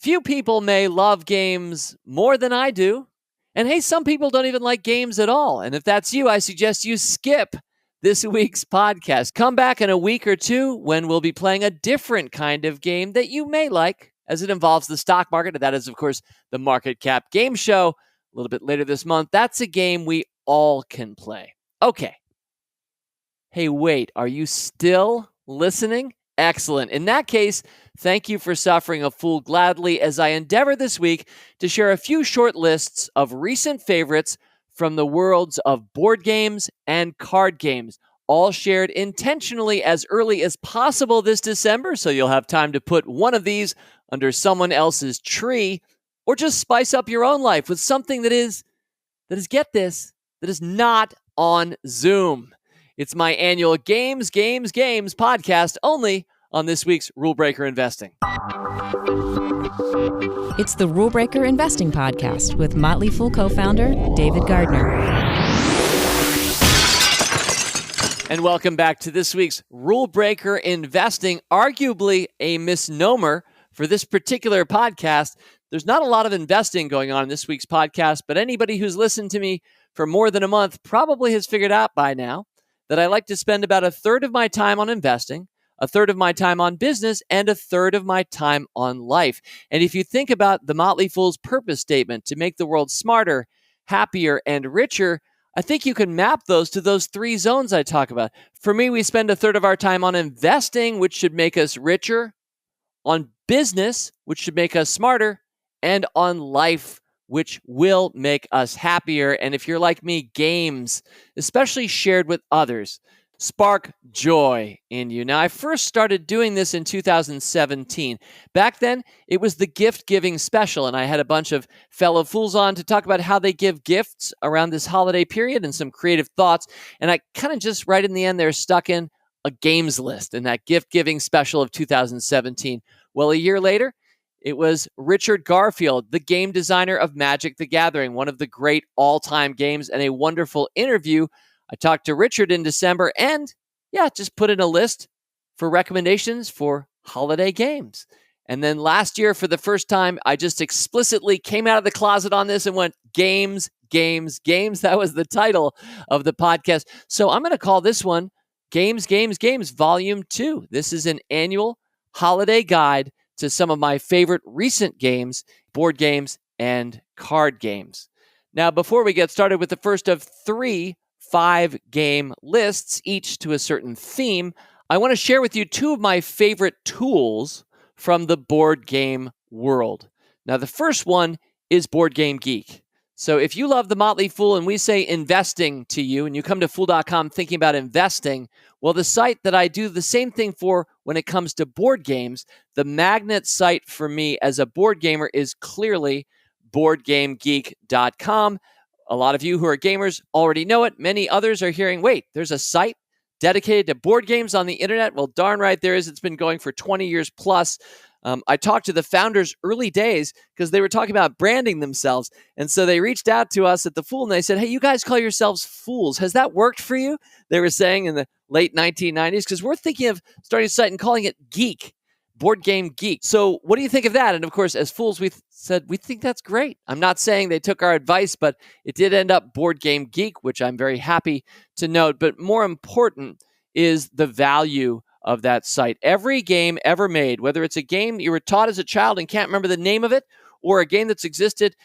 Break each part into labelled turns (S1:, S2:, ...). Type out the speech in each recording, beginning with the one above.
S1: Few people may love games more than I do. And hey, some people don't even like games at all. And if that's you, I suggest you skip this week's podcast. Come back in a week or two when we'll be playing a different kind of game that you may like, as it involves the stock market. And that is, of course, the Market Cap Game Show a little bit later this month. That's a game we all can play. Okay. Hey, wait, are you still listening? Excellent. In that case, thank you for suffering a fool gladly as I endeavor this week to share a few short lists of recent favorites from the worlds of board games and card games, all shared intentionally as early as possible this December, so you'll have time to put one of these under someone else's tree, or just spice up your own life with something that is, get this, that is not on Zoom. It's my annual Games podcast, only on this week's Rule Breaker Investing.
S2: It's the Rule Breaker Investing Podcast with Motley Fool co-founder David Gardner.
S1: And welcome back to this week's Rule Breaker Investing, arguably a misnomer for this particular podcast. There's not a lot of investing going on in this week's podcast, but anybody who's listened to me for more than a month probably has figured out by now that I like to spend about a third of my time on investing, a third of my time on business, and a third of my time on life. And if you think about the Motley Fool's purpose statement to make the world smarter, happier, and richer, I think you can map those to those three zones I talk about. For me, we spend a third of our time on investing, which should make us richer, on business, which should make us smarter, and on life, which will make us happier. And if you're like me, games, especially shared with others, spark joy in you. Now, I first started doing this in 2017. Back then, it was the gift giving special, and I had a bunch of fellow fools on to talk about how they give gifts around this holiday period and some creative thoughts. And I kind of just right in the end there stuck in a games list in that gift giving special of 2017. Well, a year later, it was Richard Garfield, the game designer of Magic: The Gathering, one of the great all-time games, and a wonderful interview. I talked to Richard in December and, just put in a list for recommendations for holiday games. And then last year, for the first time, I just explicitly came out of the closet on this and went, games. That was the title of the podcast. So I'm going to call this one Games, Volume 2. This is an annual holiday guide to some of my favorite recent games, board games, and card games. Now, before we get started with the first of 3 5-game lists, each to a certain theme, I want to share with you 2 of my favorite tools from the board game world. Now, the first one is Board Game Geek. So if you love the Motley Fool and we say investing to you and you come to Fool.com thinking about investing, well, the site that I do the same thing for when it comes to board games, the magnet site for me as a board gamer is clearly boardgamegeek.com. A lot of you who are gamers already know it. Many others are hearing, wait, there's a site dedicated to board games on the internet? Well, darn right there is. It's been going for 20 years plus. I talked to the founders early days because they were talking about branding themselves. And so they reached out to us at The Fool and they said, hey, you guys call yourselves fools. Has that worked for you? They were saying in the late 1990s, because we're thinking of starting a site and calling it Geek, Board Game Geek. So what do you think of that? And of course, as fools, we said, we think that's great. I'm not saying they took our advice, but it did end up Board Game Geek, which I'm very happy to note. But more important is the value of that site. Every game ever made, whether it's a game you were taught as a child and can't remember the name of it, or a game that's existed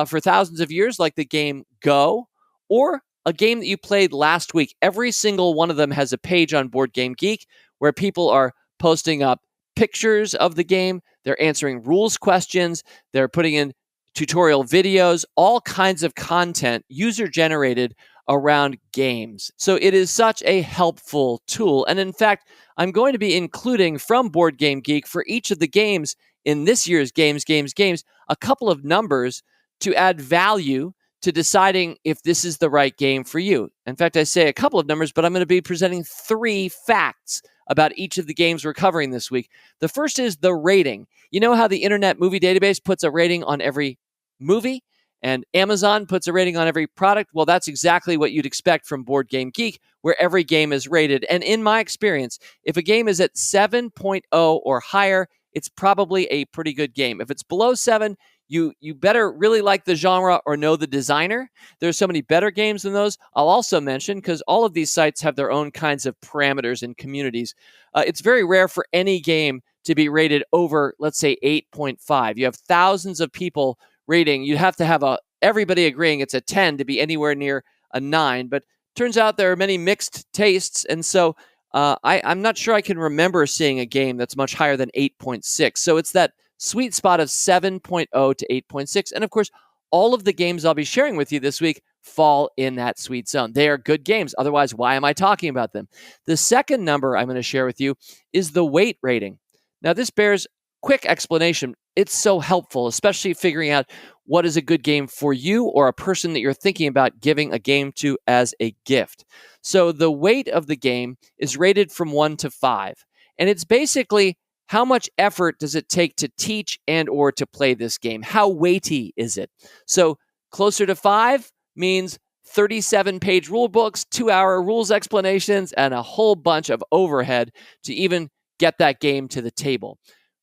S1: for thousands of years, like the game Go, or a game that you played last week, every single one of them has a page on Board Game Geek where people are posting up pictures of the game, they're answering rules questions, they're putting in tutorial videos, all kinds of content, user-generated around games. So it is such a helpful tool. And in fact, I'm going to be including from Board Game Geek for each of the games in this year's Games, a couple of numbers to add value to deciding if this is the right game for you. In fact, I say a couple of numbers, but I'm going to be presenting 3 facts about each of the games we're covering this week. The first is the rating. You know how the Internet Movie Database puts a rating on every movie? And Amazon puts a rating on every product? Well, that's exactly what you'd expect from Board Game Geek, where every game is rated. And in my experience, if a game is at 7.0 or higher, it's probably a pretty good game. If it's below 7, you better really like the genre or know the designer. There's so many better games than those. I'll also mention, because all of these sites have their own kinds of parameters and communities, it's very rare for any game to be rated over, let's say, 8.5. You have thousands of people rating. You'd have to have everybody agreeing it's a 10 to be anywhere near a 9. But turns out there are many mixed tastes, and so I'm not sure I can remember seeing a game that's much higher than 8.6. So it's that sweet spot of 7.0 to 8.6. And of course, all of the games I'll be sharing with you this week fall in that sweet zone. They are good games. Otherwise, why am I talking about them? The second number I'm going to share with you is the weight rating. Now, this bears quick explanation. It's so helpful, especially figuring out what is a good game for you or a person that you're thinking about giving a game to as a gift. So the weight of the game is rated from 1 to 5. And it's basically how much effort does it take to teach and or to play this game? How weighty is it? So closer to 5 means 37-page rule books, 2-hour rules explanations, and a whole bunch of overhead to even get that game to the table.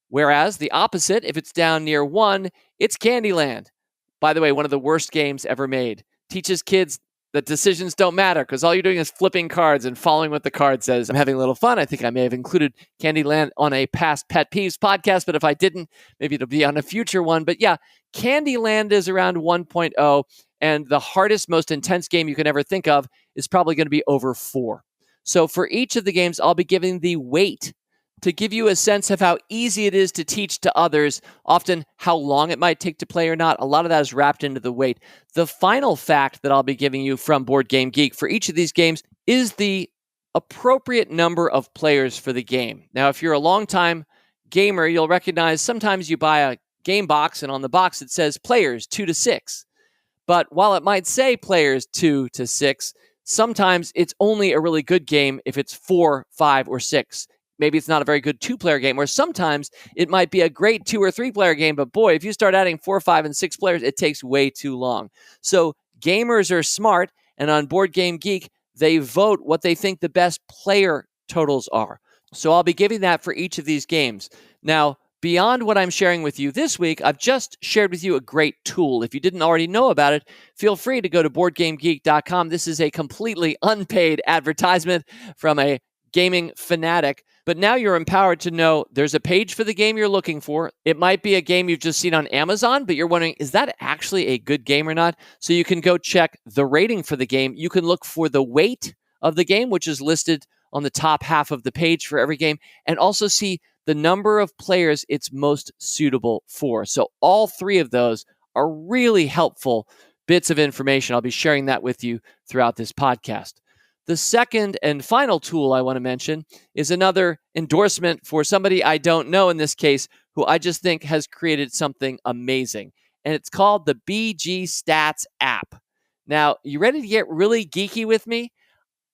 S1: Whereas the opposite, if it's down near 1, it's Candyland. By the way, one of the worst games ever made. Teaches kids that decisions don't matter because all you're doing is flipping cards and following what the card says. I'm having a little fun. I think I may have included Candyland on a past Pet Peeves podcast, but if I didn't, maybe it'll be on a future one. But yeah, Candyland is around 1.0, and the hardest, most intense game you can ever think of is probably going to be over 4. So for each of the games, I'll be giving the weight to give you a sense of how easy it is to teach to others, often how long it might take to play or not. A lot of that is wrapped into the weight. The final fact that I'll be giving you from Board Game Geek for each of these games is the appropriate number of players for the game. Now, if you're a longtime gamer, you'll recognize sometimes you buy a game box and on the box it says players 2 to 6. But while it might say players 2 to 6, sometimes it's only a really good game if it's 4, 5, or 6. Maybe it's not a very good 2-player game, or sometimes it might be a great 2 or 3-player game, but boy, if you start adding 4, 5, and 6 players, it takes way too long. So gamers are smart, and on Board Game Geek, they vote what they think the best player totals are. So I'll be giving that for each of these games. Now, beyond what I'm sharing with you this week, I've just shared with you a great tool. If you didn't already know about it, feel free to go to boardgamegeek.com. This is a completely unpaid advertisement from a gaming fanatic. But now you're empowered to know there's a page for the game you're looking for. It might be a game you've just seen on Amazon, but you're wondering, is that actually a good game or not? So you can go check the rating for the game. You can look for the weight of the game, which is listed on the top half of the page for every game, and also see the number of players it's most suitable for. So all 3 of those are really helpful bits of information. I'll be sharing that with you throughout this podcast. The second and final tool I want to mention is another endorsement for somebody I don't know in this case, who I just think has created something amazing. And it's called the BG Stats app. Now, you ready to get really geeky with me?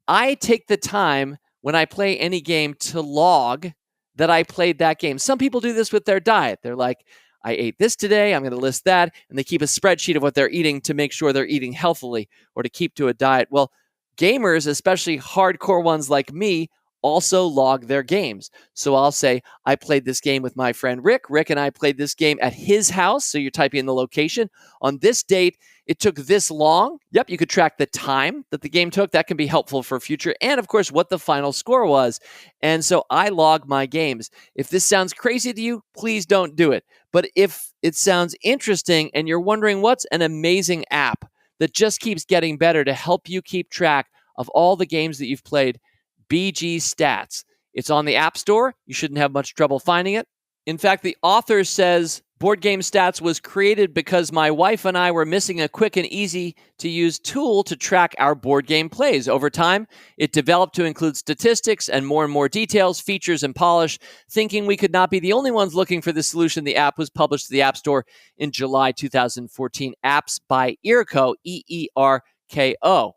S1: I take the time when I play any game to log that I played that game. Some people do this with their diet. They're like, I ate this today, I'm going to list that. And they keep a spreadsheet of what they're eating to make sure they're eating healthily or to keep to a diet. Well, gamers, especially hardcore ones like me, also log their games. So I'll say, I played this game with my friend Rick. Rick and I played this game at his house. So you're typing in the location. On this date, it took this long. Yep, you could track the time that the game took. That can be helpful for future. And of course, what the final score was. And so I log my games. If this sounds crazy to you, please don't do it. But if it sounds interesting and you're wondering what's an amazing app that just keeps getting better to help you keep track of all the games that you've played, BG Stats. It's on the App Store. You shouldn't have much trouble finding it. In fact, the author says Board Game Stats was created because my wife and I were missing a quick and easy to use tool to track our board game plays. Over time, it developed to include statistics and more details, features, and polish. Thinking we could not be the only ones looking for this solution, the app was published to the App Store in July 2014. Apps by Eerco, E-E-R-K-O.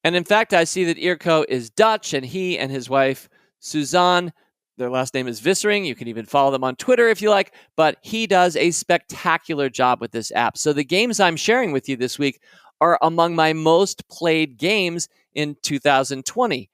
S1: And in fact, I see that Eerco is Dutch, and he and his wife, Suzanne, their last name is Vissering. You can even follow them on Twitter if you like, but he does a spectacular job with this app. So the games I'm sharing with you this week are among my most played games in 2020.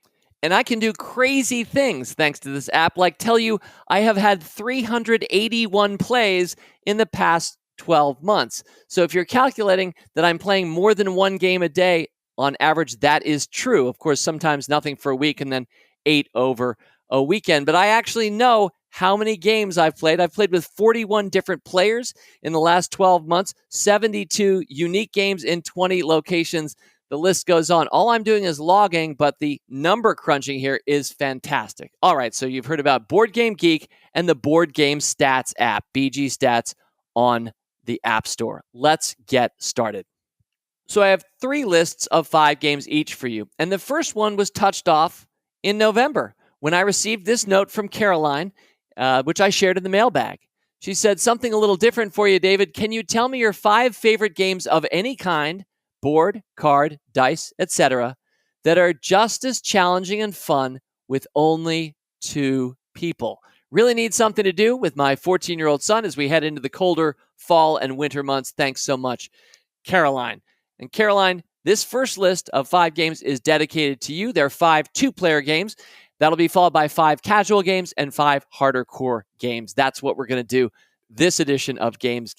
S1: And I can do crazy things thanks to this app, like tell you I have had 381 plays in the past 12 months. So if you're calculating that I'm playing more than one game a day, on average, that is true. Of course, sometimes nothing for a week and then 8 over a weekend. But I actually know how many games I've played. I've played with 41 different players in the last 12 months, 72 unique games in 20 locations. The list goes on. All I'm doing is logging, but the number crunching here is fantastic. All right, so you've heard about Board Game Geek and the Board Game Stats app, BG Stats, on the App Store. Let's get started. So I have 3 lists of 5 games each for you, and the first one was touched off in November when I received this note from Caroline, which I shared in the mailbag. She said, something a little different for you, David. Can you tell me your 5 favorite games of any kind, board, card, dice, etc., that are just as challenging and fun with only 2 people? Really need something to do with my 14-year-old son as we head into the colder fall and winter months. Thanks so much, Caroline. And Caroline, this first list of 5 games is dedicated to you. There are 5 2-player games. That'll be followed by 5 casual games and 5 harder core games. That's what we're going to do this edition of Games.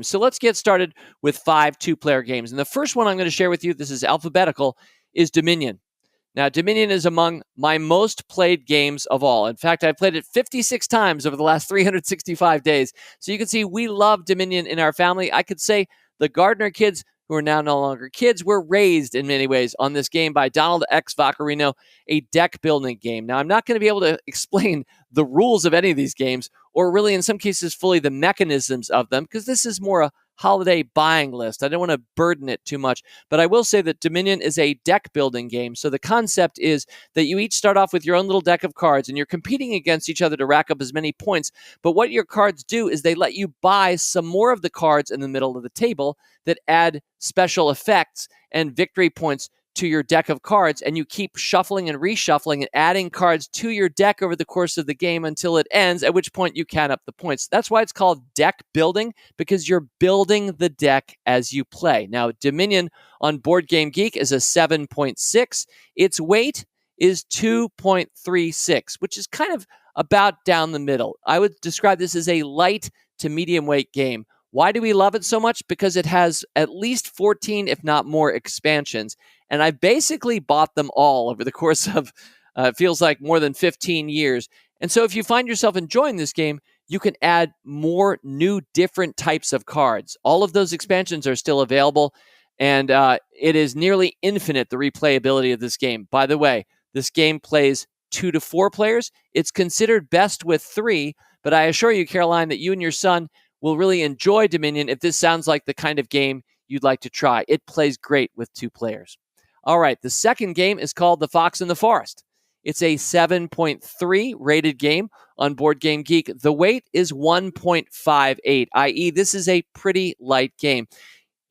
S1: So let's get started with 5 2-player games. And the first one I'm going to share with you, this is alphabetical, is Dominion. Now, Dominion is among my most played games of all. In fact, I've played it 56 times over the last 365 days. So you can see we love Dominion in our family. I could say the Gardner kids, who are now no longer kids, were raised in many ways on this game by Donald X. Vaccarino, a deck-building game. Now, I'm not going to be able to explain the rules of any of these games, or really, in some cases, fully the mechanisms of them, because this is more a holiday buying list. I don't want to burden it too much, but I will say that Dominion is a deck-building game. So the concept is that you each start off with your own little deck of cards, and you're competing against each other to rack up as many points. But what your cards do is they let you buy some more of the cards in the middle of the table that add special effects and victory points to your deck of cards, and you keep shuffling and reshuffling and adding cards to your deck over the course of the game until it ends, at which point you count up the points. That's why it's called deck building, because you're building the deck as you play. Now, Dominion on Board Game Geek is a 7.6. Its weight is 2.36, which is kind of about down the middle. I would describe this as a light to medium weight game. Why do we love it so much? Because it has at least 14, if not more, expansions. And I basically bought them all over the course of, it feels like more than 15 years. And so if you find yourself enjoying this game, you can add more new different types of cards. All of those expansions are still available, and it is nearly infinite, the replayability of this game. By the way, this game plays 2 to 4 players. It's considered best with 3, but I assure you, Caroline, that you and your son will really enjoy Dominion if this sounds like the kind of game you'd like to try. It plays great with 2 players. All right, the second game is called The Fox and the Forest. It's a 7.3 rated game on Board Game Geek. The weight is 1.58, i.e., this is a pretty light game.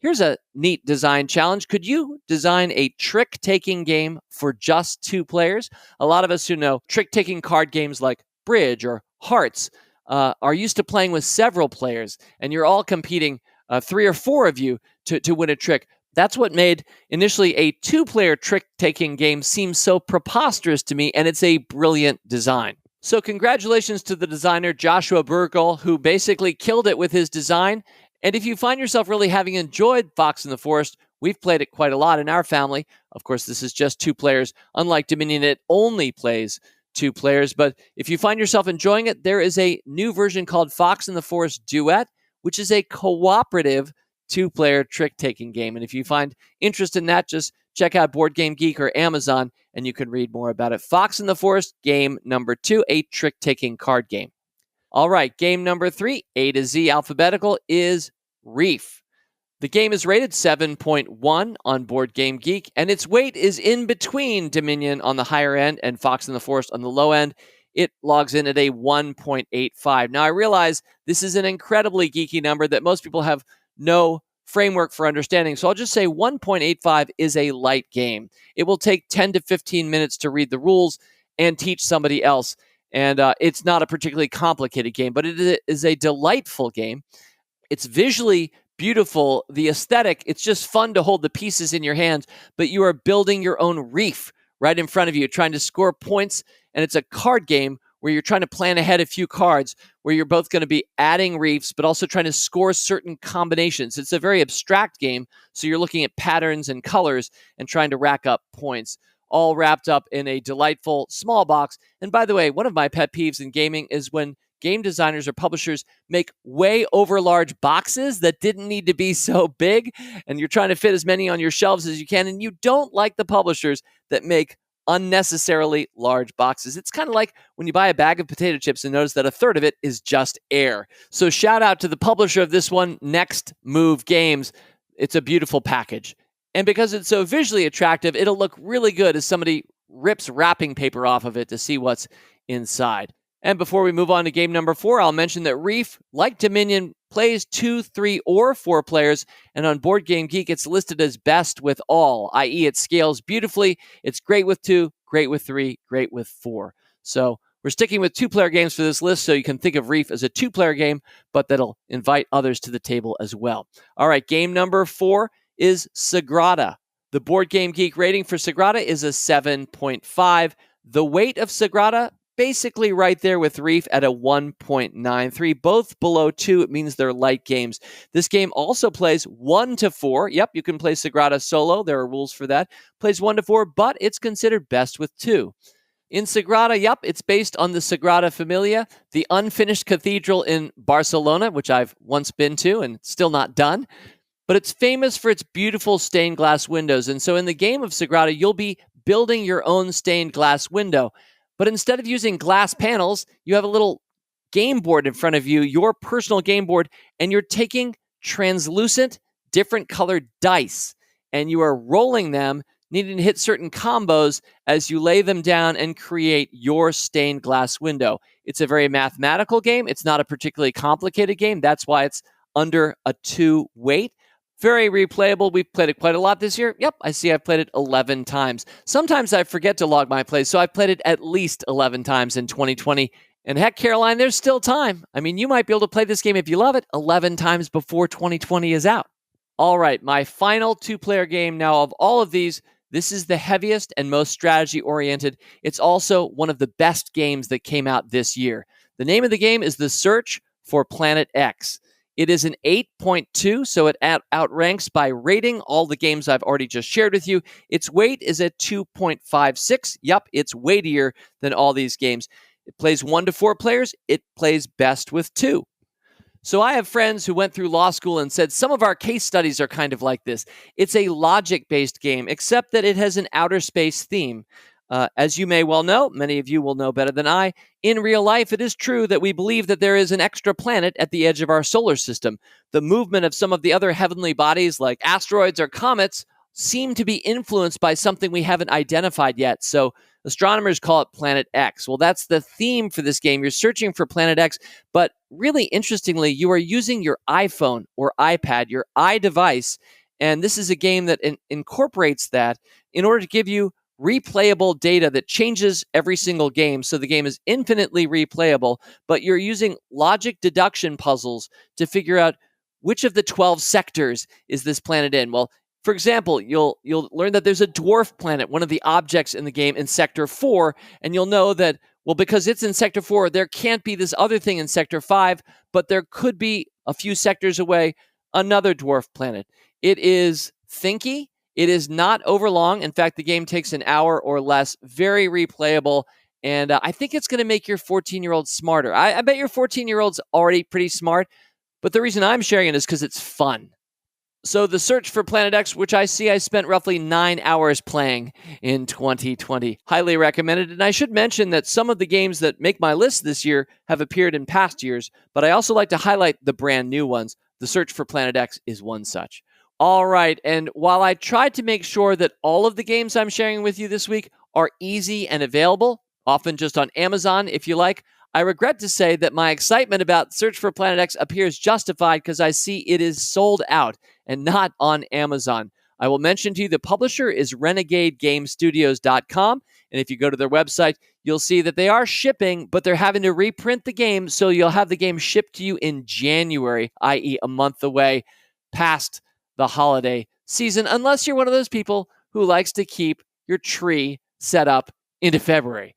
S1: Here's a neat design challenge. Could you design a trick-taking game for just 2 players? A lot of us who know trick-taking card games like Bridge or Hearts are used to playing with several players, and you're all competing, 3 or 4 of you, to win a trick. That's what made initially a 2-player trick-taking game seem so preposterous to me, and it's a brilliant design. So congratulations to the designer, Joshua Burgall, who basically killed it with his design. And if you find yourself really having enjoyed Fox in the Forest, we've played it quite a lot in our family. Of course, this is just 2 players. Unlike Dominion, it only plays 2 players. But if you find yourself enjoying it, there is a new version called Fox in the Forest Duet, which is a cooperative 2-player trick-taking game. And if you find interest in that, just check out Board Game Geek or Amazon, and you can read more about it. Fox in the Forest, game number 2, a trick-taking card game. All right, game number 3, A to Z alphabetical, is Reef. The game is rated 7.1 on Board Game Geek, and its weight is in between Dominion on the higher end and Fox in the Forest on the low end. It logs in at a 1.85. Now, I realize this is an incredibly geeky number that most people have no framework for understanding, so I'll just say 1.85 is a light game. It will take 10 to 15 minutes to read the rules and teach somebody else, and it's not a particularly complicated game, but it is a delightful game. It's visually beautiful. The aesthetic, it's just fun to hold the pieces in your hands, but you are building your own reef right in front of you, trying to score points. And it's a card game where you're trying to plan ahead a few cards, where you're both going to be adding reefs, but also trying to score certain combinations. It's a very abstract game, so you're looking at patterns and colors and trying to rack up points, all wrapped up in a delightful small box. And by the way, one of my pet peeves in gaming is when game designers or publishers make way over large boxes that didn't need to be so big, and you're trying to fit as many on your shelves as you can, and you don't like the publishers that make unnecessarily large boxes. It's kind of like when you buy a bag of potato chips and notice that a third of it is just air. So shout out to the publisher of this one, Next Move Games. It's a beautiful package. And because it's so visually attractive, it'll look really good as somebody rips wrapping paper off of it to see what's inside. And before we move on to game number 4, I'll mention that Reef, like Dominion, plays 2, 3, or 4 players, and on Board Game Geek, it's listed as best with all, i.e. it scales beautifully. It's great with 2, great with 3, great with 4. So we're sticking with 2-player games for this list, so you can think of Reef as a 2-player game, but that'll invite others to the table as well. All right, game number 4 is Sagrada. The Board Game Geek rating for Sagrada is a 7.5. The weight of Sagrada, basically right there with Reef at a 1.93, both below 2. It means they're light games. This game also plays 1 to 4. Yep, you can play Sagrada solo. There are rules for that. Plays 1 to 4, but it's considered best with 2. In Sagrada, yep, it's based on the Sagrada Familia, the unfinished cathedral in Barcelona, which I've once been to and still not done. But it's famous for its beautiful stained glass windows. And so in the game of Sagrada, you'll be building your own stained glass window. But instead of using glass panels, you have a little game board in front of you, your personal game board, and you're taking translucent, different colored dice, and you are rolling them, needing to hit certain combos as you lay them down and create your stained glass window. It's a very mathematical game. It's not a particularly complicated game. That's why it's under a 2 weight. Very replayable. We've played it quite a lot this year. Yep, I see I've played it 11 times. Sometimes I forget to log my plays, so I've played it at least 11 times in 2020. And heck, Caroline, there's still time. I mean, you might be able to play this game if you love it 11 times before 2020 is out. All right, my final 2-player game now of all of these. This is the heaviest and most strategy-oriented. It's also one of the best games that came out this year. The name of the game is The Search for Planet X. It is an 8.2, so it outranks by rating all the games I've already just shared with you. Its weight is at 2.56. Yup, it's weightier than all these games. It plays 1 to 4 players. It plays best with 2. So I have friends who went through law school and said some of our case studies are kind of like this. It's a logic-based game, except that it has an outer space theme. As you may well know, many of you will know better than I, in real life, it is true that we believe that there is an extra planet at the edge of our solar system. The movement of some of the other heavenly bodies, like asteroids or comets, seem to be influenced by something we haven't identified yet. So astronomers call it Planet X. Well, that's the theme for this game. You're searching for Planet X, but really interestingly, you are using your iPhone or iPad, your iDevice, and this is a game that incorporates that in order to give you replayable data that changes every single game, so the game is infinitely replayable, but you're using logic deduction puzzles to figure out which of the 12 sectors is this planet in. Well, for example, you'll learn that there's a dwarf planet, one of the objects in the game, in Sector 4, and you'll know that, well, because it's in Sector 4, there can't be this other thing in Sector 5, but there could be a few sectors away another dwarf planet. It is thinky. It is not overlong. In fact, the game takes an hour or less. Very replayable. And I think it's going to make your 14-year-old smarter. I bet your 14-year-old's already pretty smart. But the reason I'm sharing it is because it's fun. So The Search for Planet X, which I spent roughly 9 hours playing in 2020. Highly recommended. And I should mention that some of the games that make my list this year have appeared in past years. But I also like to highlight the brand new ones. The Search for Planet X is one such. All right, and while I tried to make sure that all of the games I'm sharing with you this week are easy and available, often just on Amazon if you like, I regret to say that my excitement about Search for Planet X appears justified because I see it is sold out and not on Amazon. I will mention to you the publisher is RenegadeGameStudios.com, and if you go to their website, you'll see that they are shipping, but they're having to reprint the game, so you'll have the game shipped to you in January, i.e. a month away past the holiday season, unless you're one of those people who likes to keep your tree set up into February.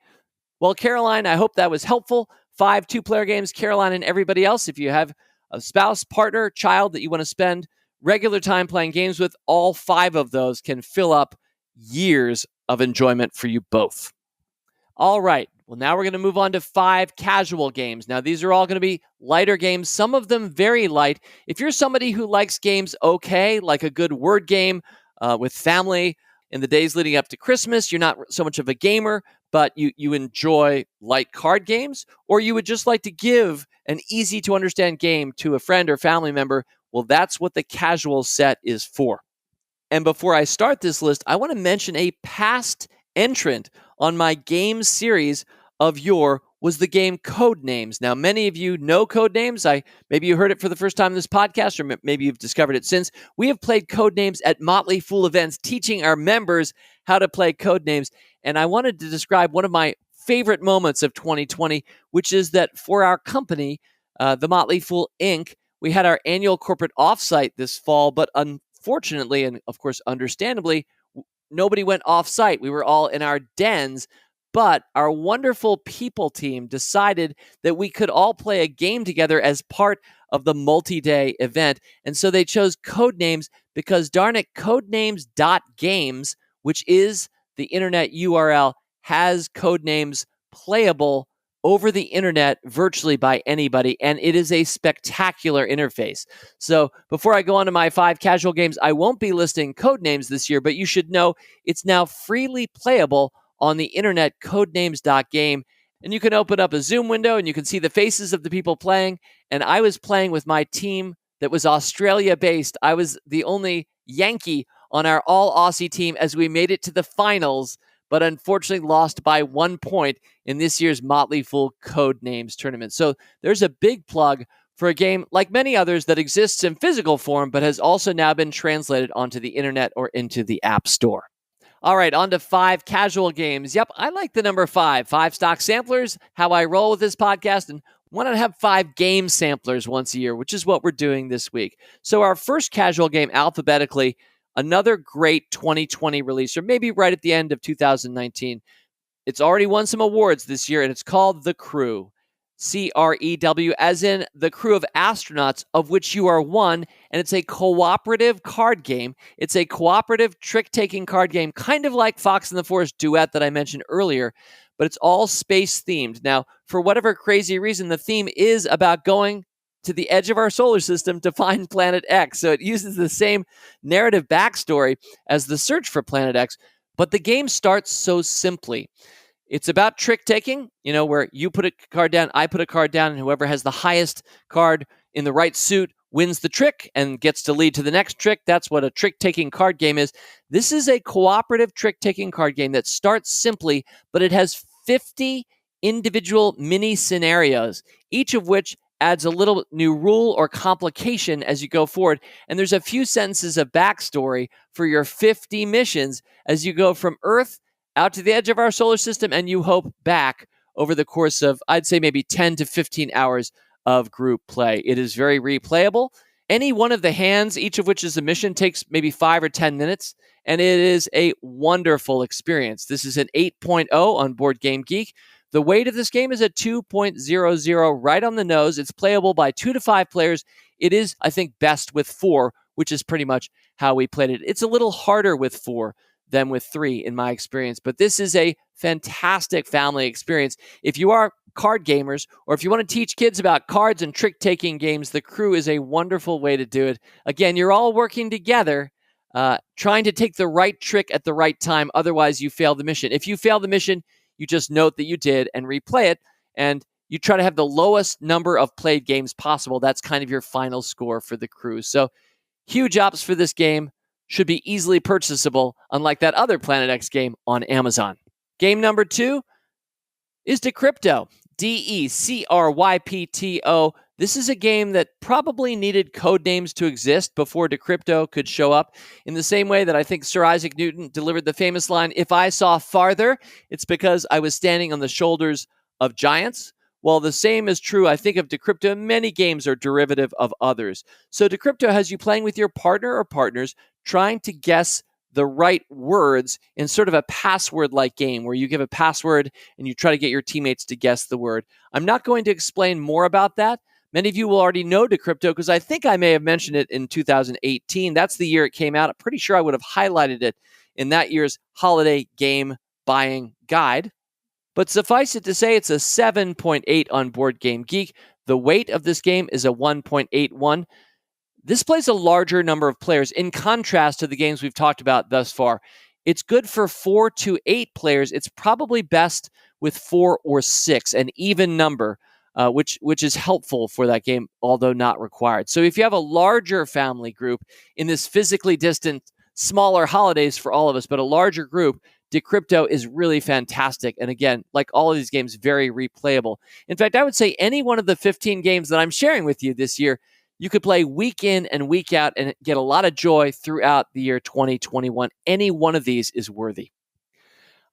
S1: Well, Caroline, I hope that was helpful. 5 two-player games, Caroline and everybody else. If you have a spouse, partner, child that you want to spend regular time playing games with, all 5 of those can fill up years of enjoyment for you both. All right. Well, now we're going to move on to 5 casual games. Now, these are all going to be lighter games, some of them very light. If you're somebody who likes games okay, like a good word game with family in the days leading up to Christmas, you're not so much of a gamer, but you enjoy light card games, or you would just like to give an easy-to-understand game to a friend or family member, well, that's what the casual set is for. And before I start this list, I want to mention a past entrant on my game series of yore was the game Codenames. Now, many of you know Codenames. Maybe you heard it for the first time in this podcast, or maybe you've discovered it since. We have played Codenames at Motley Fool events, teaching our members how to play Codenames. And I wanted to describe one of my favorite moments of 2020, which is that for our company, the Motley Fool Inc., we had our annual corporate offsite this fall, but unfortunately, and of course understandably, nobody went off-site. We were all in our dens, but our wonderful people team decided that we could all play a game together as part of the multi-day event. And so they chose Codenames because, darn it, codenames.games, which is the internet URL, has Codenames playable over the internet virtually by anybody, and it is a spectacular interface. So before I go on to my 5 casual games, I won't be listing Codenames this year, but you should know it's now freely playable on the internet, codenames.game, and you can open up a Zoom window and you can see the faces of the people playing, and I was playing with my team that was Australia-based. I was the only Yankee on our all-Aussie team as we made it to the finals, but unfortunately lost by 1 point in this year's Motley Fool Codenames tournament. So there's a big plug for a game like many others that exists in physical form, but has also now been translated onto the internet or into the App Store. All right, on to 5 casual games. Yep, I like the number 5. 5 stock samplers, how I roll with this podcast, and why not have 5 game samplers once a year, which is what we're doing this week. So our first casual game, alphabetically, another great 2020 release, or maybe right at the end of 2019. It's already won some awards this year, and it's called The Crew. CREW, as in the crew of astronauts, of which you are one, and it's a cooperative card game. It's a cooperative trick-taking card game, kind of like Fox and the Forest Duet that I mentioned earlier, but it's all space-themed. Now, for whatever crazy reason, the theme is about going to the edge of our solar system to find Planet X. So it uses the same narrative backstory as the search for Planet X, but the game starts so simply. It's about trick-taking, where you put a card down, I put a card down, and whoever has the highest card in the right suit wins the trick and gets to lead to the next trick. That's what a trick-taking card game is. This is a cooperative trick-taking card game that starts simply, but it has 50 individual mini scenarios, each of which adds a little new rule or complication as you go forward. And there's a few sentences of backstory for your 50 missions as you go from Earth out to the edge of our solar system, and you hope back over the course of, I'd say, maybe 10 to 15 hours of group play. It is very replayable. Any one of the hands, each of which is a mission, takes maybe 5 or 10 minutes, and it is a wonderful experience. This is an 8.0 on Board Game Geek. The weight of this game is a 2.00, right on the nose. It's playable by 2 to 5 players. It is, I think, best with 4, which is pretty much how we played it. It's a little harder with 4 than with 3 in my experience, but this is a fantastic family experience. If you are card gamers, or if you want to teach kids about cards and trick-taking games, The Crew is a wonderful way to do it. Again, you're all working together, trying to take the right trick at the right time. Otherwise, you fail the mission. If you fail the mission, you just note that you did and replay it, and you try to have the lowest number of played games possible. That's kind of your final score for The Crew. So huge ups for this game. Should be easily purchasable, unlike that other Planet X game on Amazon. Game number 2 is Decrypto. Decrypto. This is a game that probably needed Codenames to exist before Decrypto could show up, in the same way that I think Sir Isaac Newton delivered the famous line, "If I saw farther, it's because I was standing on the shoulders of giants." Well, the same is true, I think, of Decrypto. Many games are derivative of others. So Decrypto has you playing with your partner or partners, trying to guess the right words in sort of a password-like game where you give a password and you try to get your teammates to guess the word. I'm not going to explain more about that. Many of you will already know Decrypto because I think I may have mentioned it in 2018. That's the year it came out. I'm pretty sure I would have highlighted it in that year's holiday game buying guide. But suffice it to say, it's a 7.8 on Board Game Geek. The weight of this game is a 1.81. This plays a larger number of players in contrast to the games we've talked about thus far. It's good for 4 to 8 players. It's probably best with 4 or 6, an even number, which is helpful for that game, although not required. So if you have a larger family group in this physically distant, smaller holidays for all of us, but a larger group, Decrypto is really fantastic. And again, like all of these games, very replayable. In fact, I would say any one of the 15 games that I'm sharing with you this year, you could play week in and week out and get a lot of joy throughout the year 2021. Any one of these is worthy.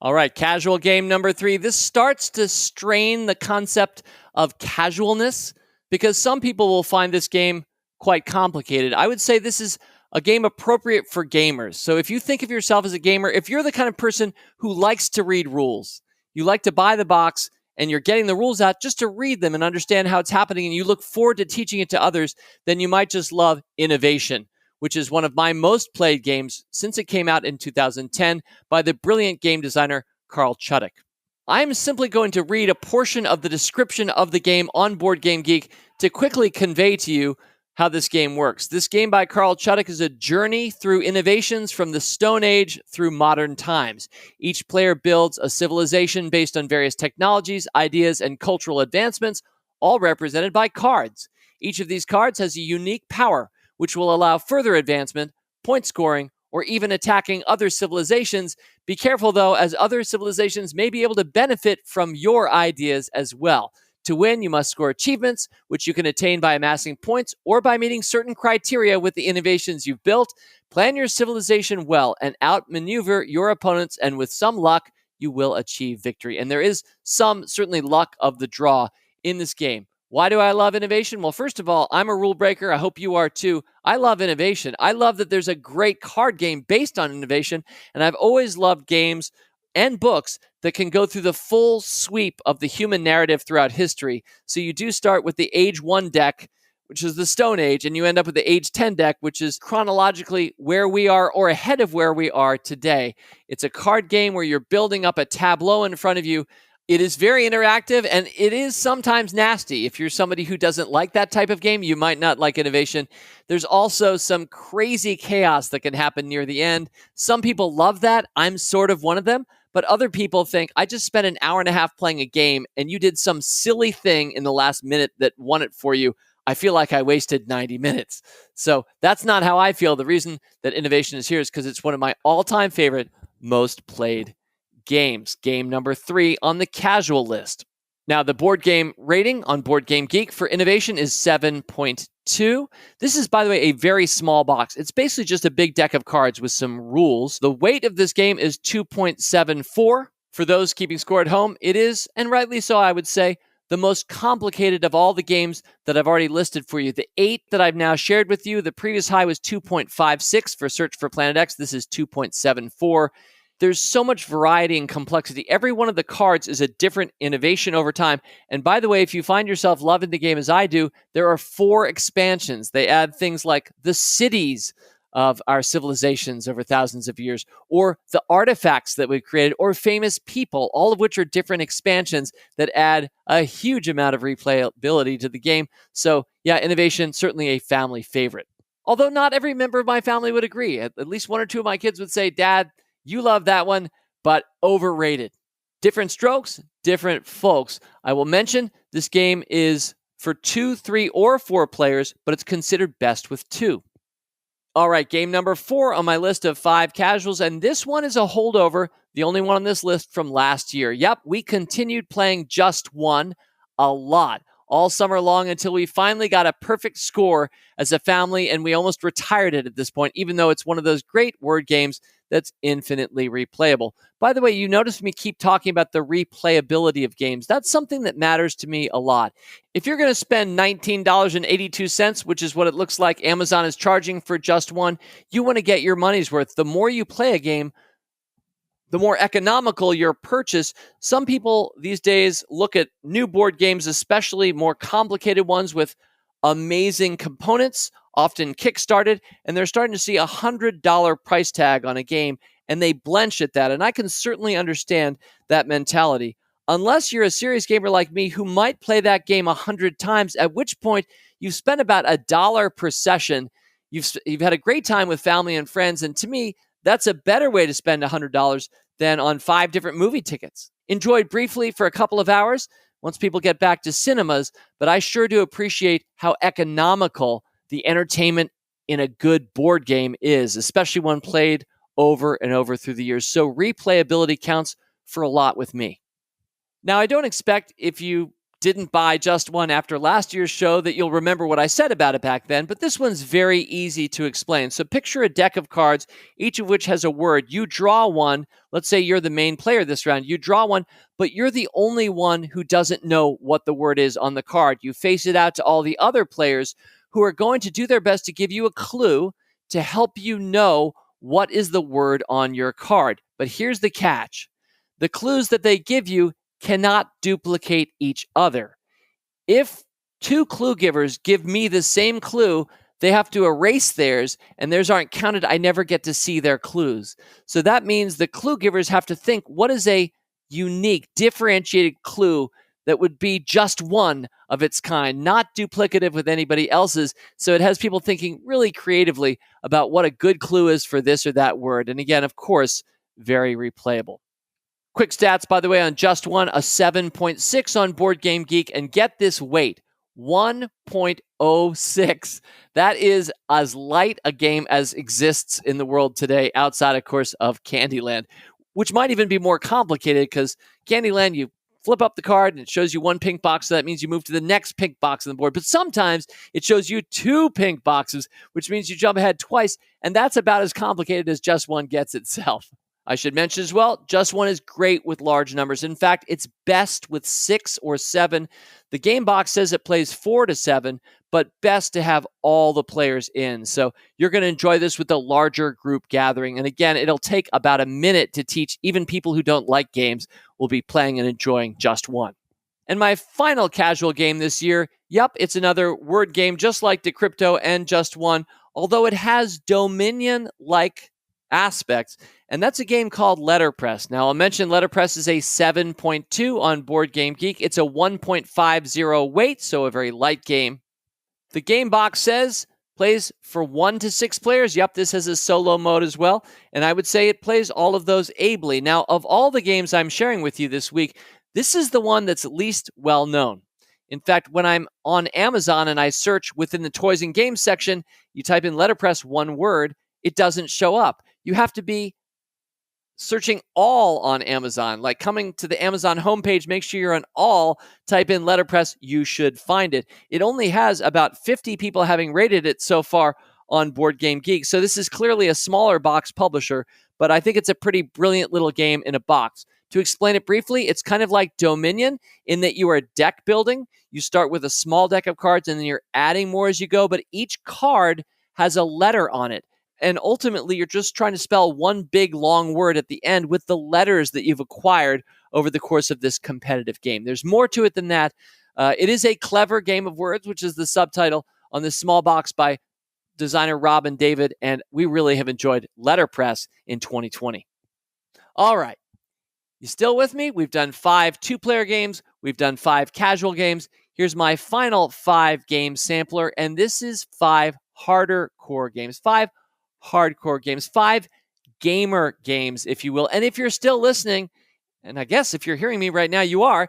S1: All right, casual game number 3. This starts to strain the concept of casualness because some people will find this game quite complicated. I would say this is a game appropriate for gamers. So if you think of yourself as a gamer, if you're the kind of person who likes to read rules, you like to buy the box and you're getting the rules out just to read them and understand how it's happening, and you look forward to teaching it to others, then you might just love Innovation, which is one of my most played games since it came out in 2010 by the brilliant game designer Carl Chudyk. I'm simply going to read a portion of the description of the game on Board Game Geek to quickly convey to you how this game works. This game by Carl Chudyk is a journey through innovations from the Stone Age through modern times. Each player builds a civilization based on various technologies, ideas, and cultural advancements, all represented by cards. Each of these cards has a unique power, which will allow further advancement, point scoring, or even attacking other civilizations. Be careful, though, as other civilizations may be able to benefit from your ideas as well. To win, you must score achievements, which you can attain by amassing points or by meeting certain criteria with the innovations you've built. Plan your civilization well and outmaneuver your opponents, and with some luck, you will achieve victory. And there is some, certainly, luck of the draw in this game. Why do I love Innovation? Well, first of all, I'm a rule breaker. I hope you are too. I love Innovation. I love that there's a great card game based on Innovation, and I've always loved games and books that can go through the full sweep of the human narrative throughout history. So you do start with the Age 1 deck, which is the Stone Age, and you end up with the Age 10 deck, which is chronologically where we are or ahead of where we are today. It's a card game where you're building up a tableau in front of you. It is very interactive, and it is sometimes nasty. If you're somebody who doesn't like that type of game, you might not like Innovation. There's also some crazy chaos that can happen near the end. Some people love that. I'm sort of one of them. But other people think, I just spent an hour and a half playing a game, and you did some silly thing in the last minute that won it for you. I feel like I wasted 90 minutes. So that's not how I feel. The reason that Innovation is here is because it's one of my all-time favorite, most played games. Game number 3 on the casual list. Now, the board game rating on Board Game Geek for Innovation is 7.2. This is, by the way, a very small box. It's basically just a big deck of cards with some rules. The weight of this game is 2.74. For those keeping score at home, it is, and rightly so, I would say, the most complicated of all the games that I've already listed for you. The 8 that I've now shared with you, the previous high was 2.56 for Search for Planet X. This is 2.74. There's so much variety and complexity. Every one of the cards is a different innovation over time. And by the way, if you find yourself loving the game as I do, there are 4 expansions. They add things like the cities of our civilizations over thousands of years, or the artifacts that we've created, or famous people, all of which are different expansions that add a huge amount of replayability to the game. So yeah, Innovation, certainly a family favorite. Although not every member of my family would agree. At least 1 or 2 of my kids would say, Dad, you love that one, but overrated. Different strokes, different folks. I will mention this game is for 2, 3, or 4 players, but it's considered best with 2. All right, game number 4 on my list of 5 casuals, and this one is a holdover, the only one on this list from last year. Yep, we continued playing Just One a lot. all summer long until we finally got a perfect score as a family, and we almost retired it at this point, even though it's one of those great word games that's infinitely replayable. By the way, you notice me keep talking about the replayability of games. That's something that matters to me a lot. If you're going to spend $19.82, which is what it looks like Amazon is charging for just one, you want to get your money's worth. The more you play a game, the more economical your purchase. Some people these days look at new board games, especially more complicated ones with amazing components, often kickstarted, and they're starting to see a $100 price tag on a game, and they blench at that. And I can certainly understand that mentality. Unless you're a serious gamer like me who might play that game 100 times, at which point you've spent about $1 per session. You've had a great time with family and friends, and to me, that's a better way to spend $100 than on 5 different movie tickets. Enjoyed briefly for a couple of hours once people get back to cinemas, but I sure do appreciate how economical the entertainment in a good board game is, especially when played over and over through the years. So replayability counts for a lot with me. Now, I don't expect if you didn't buy just one after last year's show that you'll remember what I said about it back then, but this one's very easy to explain. So picture a deck of cards, each of which has a word. You draw one. Let's say you're the main player this round. You draw one, but you're the only one who doesn't know what the word is on the card. You face it out to all the other players who are going to do their best to give you a clue to help you know what is the word on your card. But here's the catch. The clues that they give you cannot duplicate each other. If 2 clue givers give me the same clue, they have to erase theirs, and theirs aren't counted. I never get to see their clues. So that means the clue givers have to think, what is a unique, differentiated clue that would be just one of its kind, not duplicative with anybody else's? So it has people thinking really creatively about what a good clue is for this or that word. And again, of course, very replayable. Quick stats, by the way, on Just One, a 7.6 on Board Game Geek. And get this weight, 1.06. That is as light a game as exists in the world today, outside, of course, of Candyland, which might even be more complicated because Candyland, you flip up the card and it shows you 1 pink box. So that means you move to the next pink box on the board. But sometimes it shows you 2 pink boxes, which means you jump ahead twice. And that's about as complicated as Just One gets itself. I should mention as well, Just One is great with large numbers. In fact, it's best with 6 or 7. The game box says it plays 4 to 7, but best to have all the players in. So you're going to enjoy this with a larger group gathering. And again, it'll take about a minute to teach. Even people who don't like games will be playing and enjoying Just One. And my final casual game this year, yep, it's another word game just like Decrypto and Just One, although it has Dominion-like aspects, and that's a game called Letterpress. Now, I'll mention Letterpress is a 7.2 on Board Game Geek. It's a 1.50 weight, so a very light game. The game box says plays for 1 to 6 players. Yep, this has a solo mode as well, and I would say it plays all of those ably. Now, of all the games I'm sharing with you this week, this is the one that's least well known. In fact, when I'm on Amazon and I search within the toys and games section, you type in Letterpress one word, it doesn't show up. You have to be searching all on Amazon, like coming to the Amazon homepage, make sure you're on all, type in Letterpress, you should find it. It only has about 50 people having rated it so far on Board Game Geek. So this is clearly a smaller box publisher, but I think it's a pretty brilliant little game in a box. To explain it briefly, it's kind of like Dominion in that you are deck building. You start with a small deck of cards and then you're adding more as you go, but each card has a letter on it. And ultimately, you're just trying to spell one big, long word at the end with the letters that you've acquired over the course of this competitive game. There's more to it than that. It is a clever game of words, which is the subtitle on this small box by designer Rob and David, and we really have enjoyed Letterpress in 2020. All right. You still with me? We've done 5 2-player games. We've done 5 casual games. Here's my final 5-game sampler, and this is 5 harder core games. 5 hardcore games, 5 gamer games, if you will. And if you're still listening, and I guess if you're hearing me right now, you're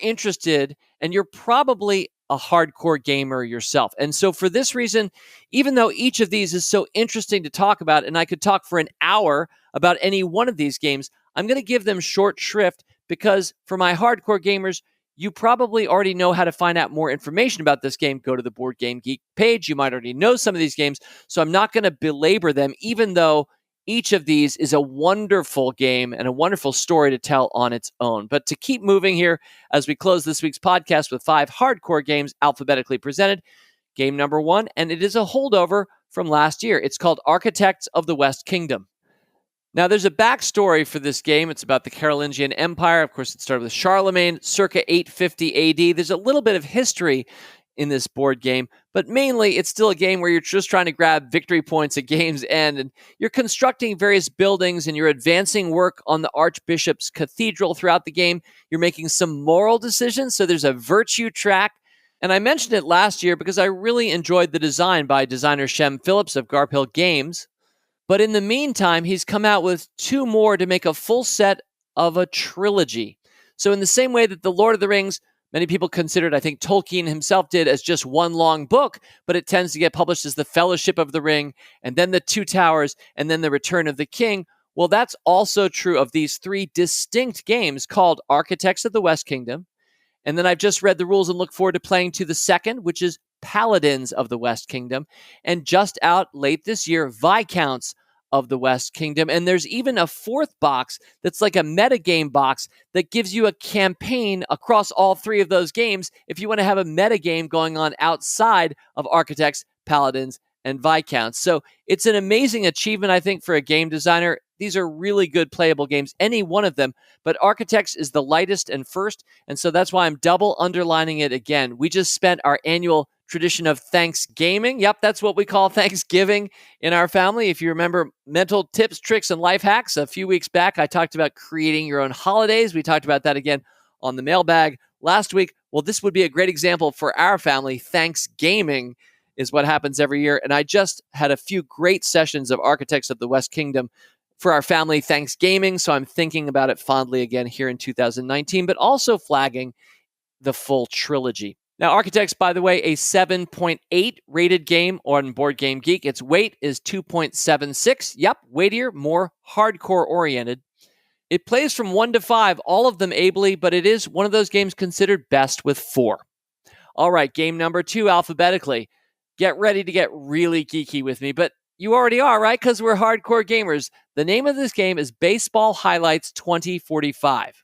S1: interested, and you're probably a hardcore gamer yourself. And so for this reason, even though each of these is so interesting to talk about, and I could talk for an hour about any one of these games, I'm going to give them short shrift because for my hardcore gamers, you probably already know how to find out more information about this game. Go to the Board Game Geek page. You might already know some of these games, so I'm not going to belabor them, even though each of these is a wonderful game and a wonderful story to tell on its own. But to keep moving here, as we close this week's podcast with 5 hardcore games alphabetically presented, game number 1, and it is a holdover from last year. It's called Architects of the West Kingdom. Now, there's a backstory for this game. It's about the Carolingian Empire. Of course, it started with Charlemagne, circa 850 AD. There's a little bit of history in this board game, but mainly it's still a game where you're just trying to grab victory points at game's end, and you're constructing various buildings, and you're advancing work on the Archbishop's Cathedral throughout the game. You're making some moral decisions, so there's a virtue track. And I mentioned it last year because I really enjoyed the design by designer Shem Phillips of Garphill Games. But in the meantime, he's come out with 2 more to make a full set of a trilogy. So in the same way that The Lord of the Rings, many people considered, I think Tolkien himself did, as just one long book, but it tends to get published as The Fellowship of the Ring, and then The Two Towers, and then The Return of the King. Well, that's also true of these 3 distinct games called Architects of the West Kingdom. And then I've just read the rules and look forward to playing to the second, which is Paladins of the West Kingdom, and just out late this year, Viscounts of the West Kingdom. And there's even a 4th box that's like a metagame box that gives you a campaign across all 3 of those games if you want to have a metagame going on outside of Architects, Paladins, and Viscounts. So it's an amazing achievement, I think, for a game designer. These are really good playable games, any one of them, but Architects is the lightest and first, and so that's why I'm double underlining it again. We just spent our annual tradition of Thanksgiving. Yep, that's what we call Thanksgiving in our family. If you remember mental tips, tricks, and life hacks, a few weeks back, I talked about creating your own holidays. We talked about that again on the mailbag last week. Well, this would be a great example for our family. Thanksgiving is what happens every year, and I just had a few great sessions of Architects of the West Kingdom for our family Thanksgiving, so I'm thinking about it fondly again here in 2019, but also flagging the full trilogy. Now, Architects, by the way, a 7.8 rated game on Board Game Geek. Its weight is 2.76. Yep, weightier, more hardcore oriented. It plays from 1 to 5, all of them ably, but it is one of those games considered best with 4. All right, game number 2 alphabetically. Get ready to get really geeky with me, but you already are, right? Because we're hardcore gamers. The name of this game is Baseball Highlights 2045.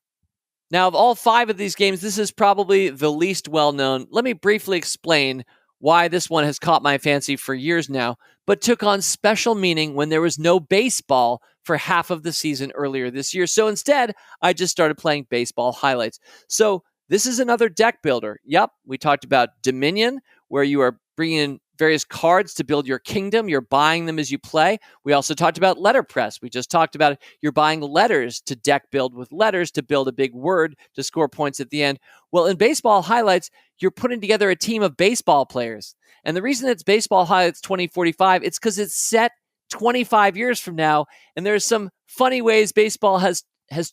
S1: Now, of all 5 of these games, this is probably the least well-known. Let me briefly explain why this one has caught my fancy for years now, but took on special meaning when there was no baseball for half of the season earlier this year. So instead, I just started playing Baseball Highlights. So this is another deck builder. Yep, we talked about Dominion, where you are bringing in various cards to build your kingdom. You're buying them as you play. We also talked about letterpress. We just talked about you're buying letters to deck build with letters to build a big word to score points at the end. Well, in Baseball Highlights, you're putting together a team of baseball players. And the reason it's Baseball Highlights 2045, it's because it's set 25 years from now, and there's some funny ways baseball has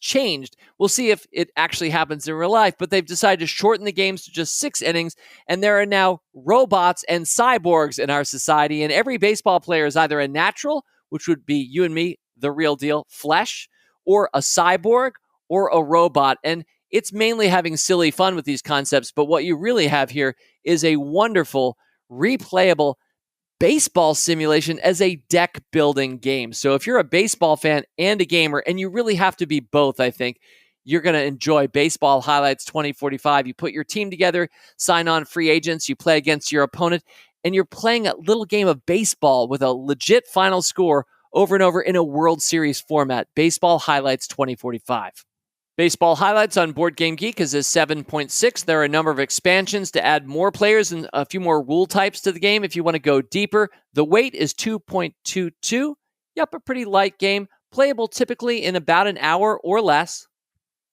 S1: changed. We'll see if it actually happens in real life, but they've decided to shorten the games to just 6 innings, and there are now robots and cyborgs in our society, and every baseball player is either a natural, which would be you and me, the real deal, flesh, or a cyborg, or a robot, and it's mainly having silly fun with these concepts, but what you really have here is a wonderful, replayable baseball simulation as a deck building game. So if you're a baseball fan and a gamer, and you really have to be both, I think, you're going to enjoy Baseball Highlights 2045. You put your team together, sign on free agents, you play against your opponent, and you're playing a little game of baseball with a legit final score over and over in a World Series format. Baseball Highlights 2045. Baseball Highlights on Board Game Geek is a 7.6. There are a number of expansions to add more players and a few more rule types to the game if you want to go deeper. The weight is 2.22. Yep, a pretty light game. Playable typically in about an hour or less.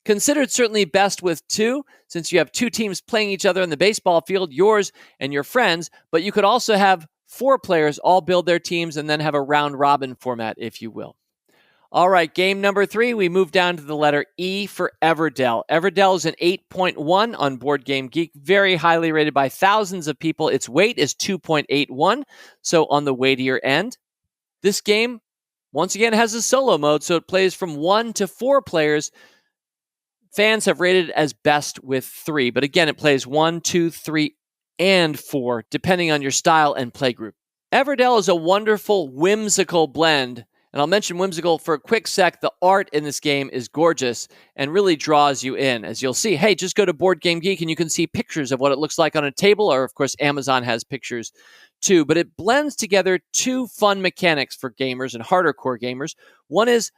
S1: Considered certainly best with 2, since you have 2 teams playing each other on the baseball field, yours and your friends, but you could also have 4 players all build their teams and then have a round-robin format, if you will. All right, game number 3, we move down to the letter E for Everdell. Everdell is an 8.1 on Board Game Geek, very highly rated by thousands of people. Its weight is 2.81, so on the weightier end. This game, once again, has a solo mode, so it plays from 1 to 4 players. Fans have rated it as best with 3, but again, it plays 1, 2, 3, and 4, depending on your style and playgroup. Everdell is a wonderful, whimsical blend, and I'll mention whimsical for a quick sec. The art in this game is gorgeous and really draws you in. As you'll see, hey, just go to Board Game Geek and you can see pictures of what it looks like on a table, or of course, Amazon has pictures too. But it blends together two fun mechanics for gamers and harder core gamers. One is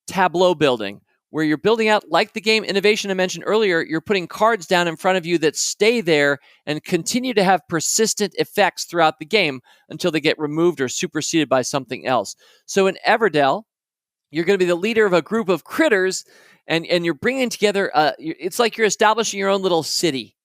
S1: tableau building, where you're building out, like the game Innovation I mentioned earlier, you're putting cards down in front of you that stay there and continue to have persistent effects throughout the game until they get removed or superseded by something else. So in Everdell, you're going to be the leader of a group of critters, and you're bringing together, it's like you're establishing your own little city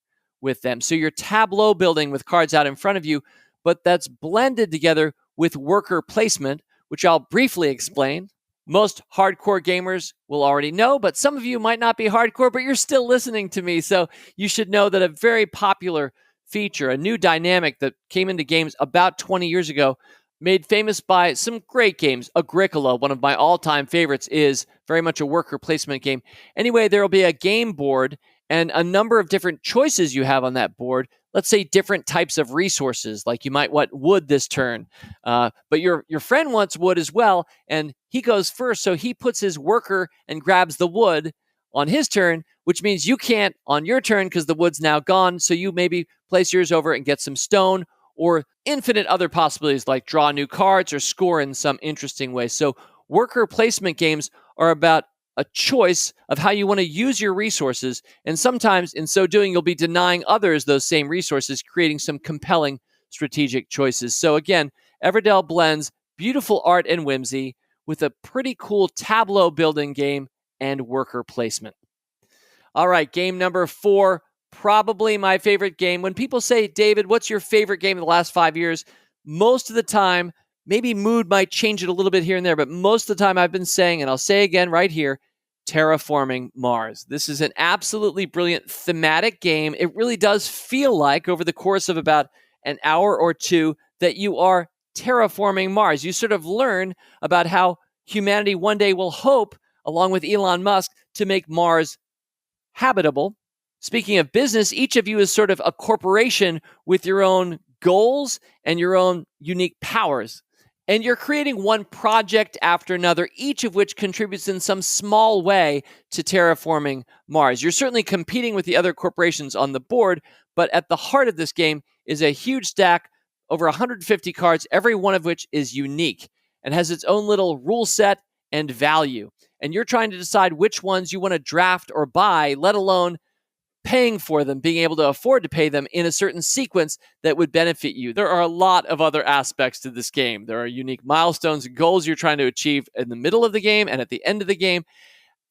S1: with them. So you're tableau building with cards out in front of you, but that's blended together with worker placement, which I'll briefly explain. Most hardcore gamers will already know, but some of you might not be hardcore, but you're still listening to me. So you should know that a very popular feature, a new dynamic that came into games about 20 years ago, made famous by some great games. Agricola, one of my all-time favorites, is very much a worker placement game. Anyway, there will be a game board and a number of different choices you have on that board. Let's say different types of resources, like you might want wood this turn, but your friend wants wood as well, and he goes first, so he puts his worker and grabs the wood on his turn, which means you can't on your turn because the wood's now gone, so you maybe place yours over and get some stone, or infinite other possibilities like draw new cards or score in some interesting way. So worker placement games are about a choice of how you want to use your resources, and sometimes in so doing, you'll be denying others those same resources, creating some compelling strategic choices. So again, Everdell blends beautiful art and whimsy with a pretty cool tableau building game and worker placement. All right, game number 4, probably my favorite game. When people say, David, what's your favorite game in the last 5 years? Most of the time, maybe mood might change it a little bit here and there, but most of the time I've been saying, and I'll say again right here, Terraforming Mars. This is an absolutely brilliant thematic game. It really does feel like, over the course of about an hour or two, that you are terraforming Mars. You sort of learn about how humanity one day will hope, along with Elon Musk, to make Mars habitable. Speaking of business, each of you is sort of a corporation with your own goals and your own unique powers. And you're creating one project after another, each of which contributes in some small way to terraforming Mars. You're certainly competing with the other corporations on the board, but at the heart of this game is a huge stack, over 150 cards, every one of which is unique and has its own little rule set and value. And you're trying to decide which ones you want to draft or buy, let alone paying for them, being able to afford to pay them in a certain sequence that would benefit you. There are a lot of other aspects to this game. There are unique milestones and goals you're trying to achieve in the middle of the game and at the end of the game.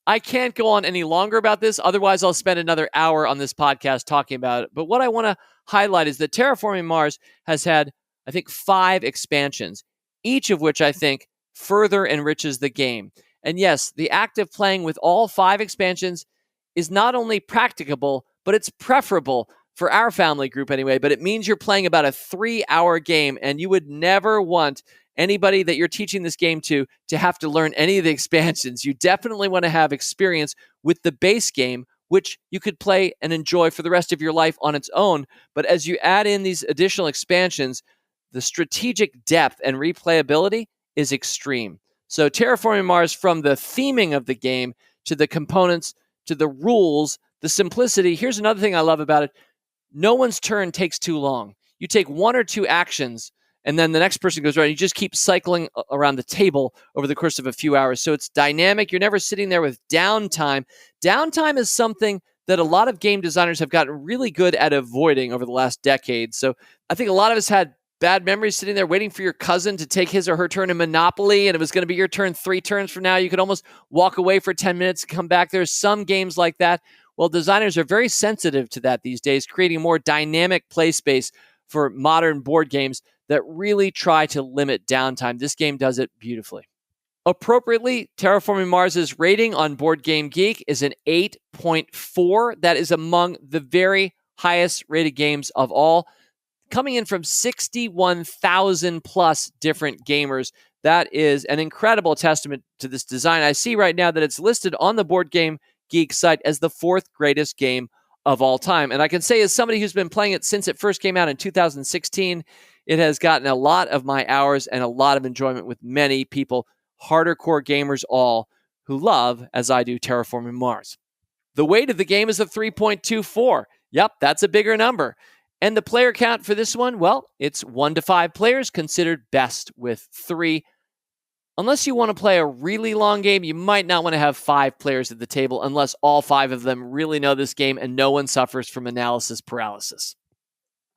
S1: I can't go on any longer about this. Otherwise, I'll spend another hour on this podcast talking about it. But what I want to highlight is that Terraforming Mars has had, I think, 5 expansions, each of which I think further enriches the game. And yes, the act of playing with all 5 expansions is not only practicable, but it's preferable for our family group anyway. But it means you're playing about a 3-hour game, and you would never want anybody that you're teaching this game to have to learn any of the expansions. You definitely want to have experience with the base game, which you could play and enjoy for the rest of your life on its own. But as you add in these additional expansions, the strategic depth and replayability is extreme. So Terraforming Mars, from the theming of the game to the components, to the rules, the simplicity. Here's another thing I love about it. No one's turn takes too long. You take 1 or 2 actions, and then the next person goes around. You just keep cycling around the table over the course of a few hours. So it's dynamic. You're never sitting there with downtime. Downtime is something that a lot of game designers have gotten really good at avoiding over the last decade. So I think a lot of us had bad memories sitting there waiting for your cousin to take his or her turn in Monopoly, and it was going to be your turn 3 turns from now. You could almost walk away for 10 minutes and come back. There's some games like that. Well, designers are very sensitive to that these days, creating more dynamic play space for modern board games that really try to limit downtime. This game does it beautifully. Appropriately, Terraforming Mars' rating on Board Game Geek is an 8.4. That is among the very highest rated games of all, coming in from 61,000 plus different gamers. That is an incredible testament to this design. I see right now that it's listed on the Board Game Geek site as the fourth greatest game of all time. And I can say, as somebody who's been playing it since it first came out in 2016, it has gotten a lot of my hours and a lot of enjoyment with many people, hardcore gamers all, who love, as I do, Terraforming Mars. The weight of the game is a 3.24. Yep, that's a bigger number. And the player count for this one, well, it's 1 to 5 players, considered best with 3. Unless you want to play a really long game, you might not want to have 5 players at the table unless all 5 of them really know this game and no one suffers from analysis paralysis.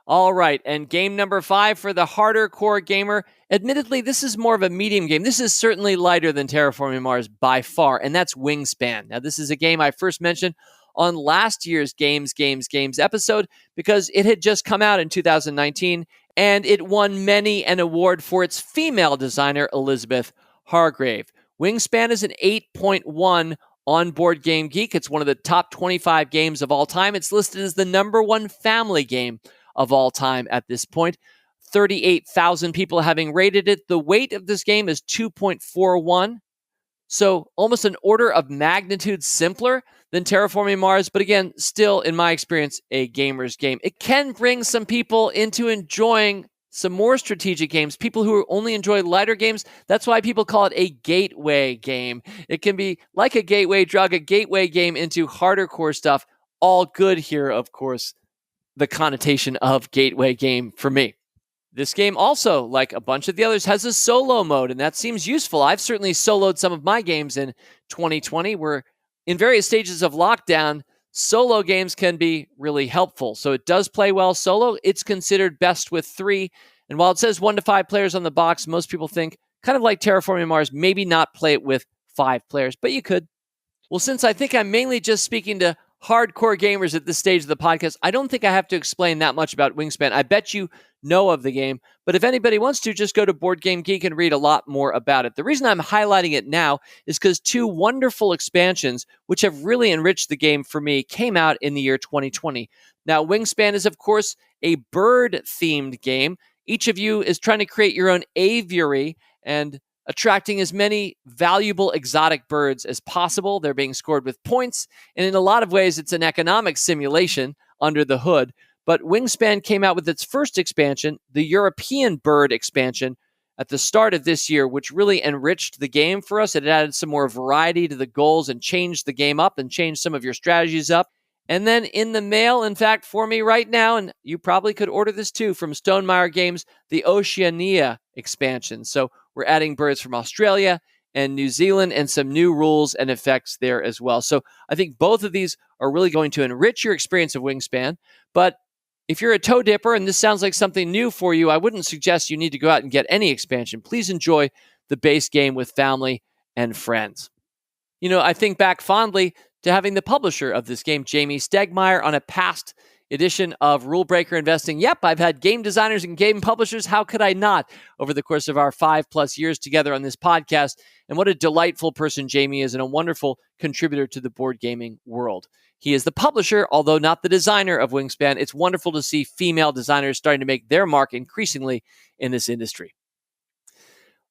S1: All right, and game number 5 for the harder core gamer. Admittedly, this is more of a medium game. This is certainly lighter than Terraforming Mars by far, and that's Wingspan. Now, this is a game I first mentioned on last year's Games episode because it had just come out in 2019, and it won many an award for its female designer, Elizabeth Hargrave. Wingspan is an 8.1 on Board Game Geek. It's one of the top 25 games of all time. It's listed as the number 1 family game of all time at this point. 38,000 people having rated it. The weight of this game is 2.41. So almost an order of magnitude simpler than Terraforming Mars, but again, still, in my experience, a gamer's game. It can bring some people into enjoying some more strategic games, people who only enjoy lighter games. That's why people call it a gateway game. It can be like a gateway drug, a gateway game into harder core stuff. All good here, of course, the connotation of gateway game for me. This game also, like a bunch of the others, has a solo mode, and that seems useful. I've certainly soloed some of my games in 2020. We're in various stages of lockdown. Solo games can be really helpful. So it does play well solo. It's considered best with 3. And while it says 1 to 5 players on the box, most people think, kind of like Terraforming Mars, maybe not play it with 5 players, but you could. Well, since I think I'm mainly just speaking to hardcore gamers at this stage of the podcast, I don't think I have to explain that much about Wingspan. I bet you know of the game, but if anybody wants to, just go to Board Game Geek and read a lot more about it. The reason I'm highlighting it now is because 2 wonderful expansions, which have really enriched the game for me, came out in the year 2020. Now, Wingspan is, of course, a bird-themed game. Each of you is trying to create your own aviary and attracting as many valuable exotic birds as possible. They're being scored with points, and in a lot of ways, it's an economic simulation under the hood. But Wingspan came out with its first expansion, the European Bird expansion, at the start of this year, which really enriched the game for us. It added some more variety to the goals and changed the game up and changed some of your strategies up. And then in the mail, in fact, for me right now, and you probably could order this too from Stonemaier Games, the Oceania expansion. So we're adding birds from Australia and New Zealand and some new rules and effects there as well. So I think both of these are really going to enrich your experience of Wingspan. But if you're a toe dipper and this sounds like something new for you, I wouldn't suggest you need to go out and get any expansion. Please enjoy the base game with family and friends. You know, I think back fondly to having the publisher of this game, Jamie Stegmaier, on a past edition of Rule Breaker Investing. Yep, I've had game designers and game publishers. How could I not, over the course of our 5+ years together on this podcast? And what a delightful person Jamie is, and a wonderful contributor to the board gaming world. He is the publisher, although not the designer of Wingspan. It's wonderful to see female designers starting to make their mark increasingly in this industry.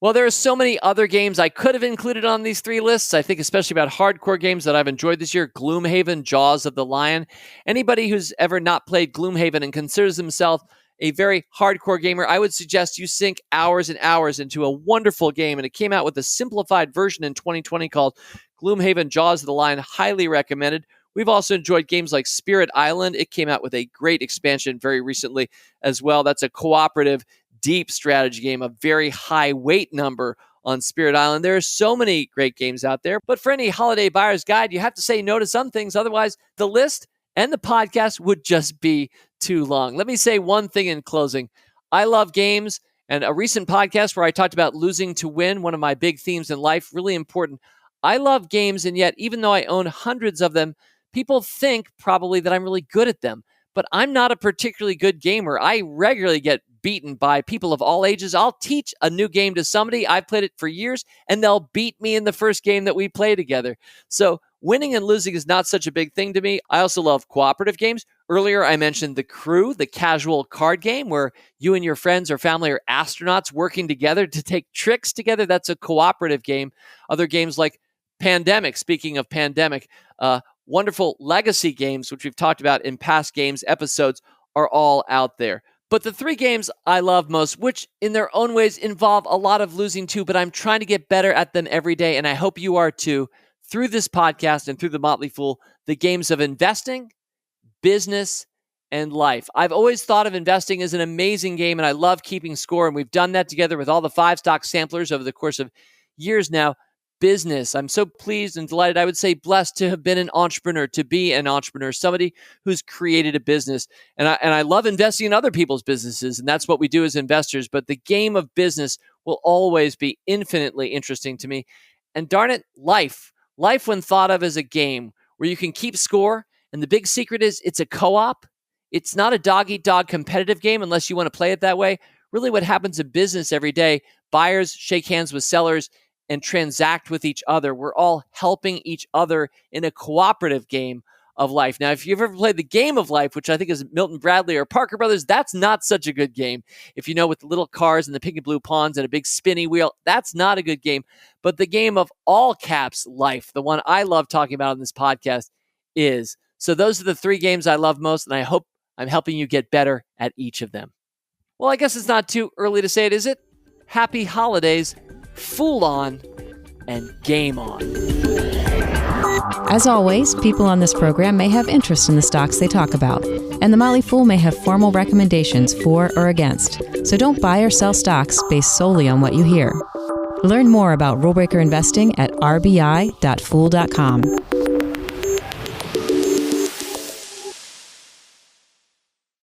S1: Well, there are so many other games I could have included on these 3 lists. I think especially about hardcore games that I've enjoyed this year. Gloomhaven, Jaws of the Lion. Anybody who's ever not played Gloomhaven and considers himself a very hardcore gamer, I would suggest you sink hours and hours into a wonderful game. And it came out with a simplified version in 2020 called Gloomhaven, Jaws of the Lion. Highly recommended. We've also enjoyed games like Spirit Island. It came out with a great expansion very recently as well. That's a cooperative, deep strategy game, a very high weight number on Spirit Island. There are so many great games out there, but for any holiday buyer's guide, you have to say no to some things. Otherwise, the list and the podcast would just be too long. Let me say one thing in closing. I love games, and a recent podcast where I talked about losing to win, one of my big themes in life, really important. I love games, and yet, even though I own hundreds of them, people think probably that I'm really good at them, but I'm not a particularly good gamer. I regularly get beaten by people of all ages. I'll teach a new game to somebody. I've played it for years, and they'll beat me in the first game that we play together. So winning and losing is not such a big thing to me. I also love cooperative games. Earlier, I mentioned The Crew, the casual card game where you and your friends or family are astronauts working together to take tricks together. That's a cooperative game. Other games like Pandemic, speaking of pandemic, wonderful legacy games, which we've talked about in past games episodes, are all out there. But the 3 games I love most, which in their own ways involve a lot of losing too, but I'm trying to get better at them every day, and I hope you are too, through this podcast and through the Motley Fool, the games of investing, business, and life. I've always thought of investing as an amazing game, and I love keeping score, and we've done that together with all the 5-stock samplers over the course of years now. Business. I'm so pleased and delighted, I would say blessed, to have been an entrepreneur, to be an entrepreneur, somebody who's created a business. And I love investing in other people's businesses, and that's what we do as investors. But the game of business will always be infinitely interesting to me. And darn it, life when thought of as a game where you can keep score. And the big secret is it's a co-op. It's not a dog-eat-dog competitive game unless you want to play it that way. Really what happens in business every day, buyers shake hands with sellers and transact with each other. We're all helping each other in a cooperative game of life. Now, if you've ever played the game of life, which I think is Milton Bradley or Parker Brothers, that's not such a good game. If you know, with the little cars and the pink and blue pawns and a big spinny wheel, that's not a good game. But the game of all caps life, the one I love talking about on this podcast, is. So those are the 3 games I love most, and I hope I'm helping you get better at each of them. Well, I guess it's not too early to say it, is it? Happy holidays, Fool on, and game on.
S2: As always, people on this program may have interest in the stocks they talk about, and the Motley Fool may have formal recommendations for or against, so don't buy or sell stocks based solely on what you hear. Learn more about rule breaker investing at rbi.fool.com.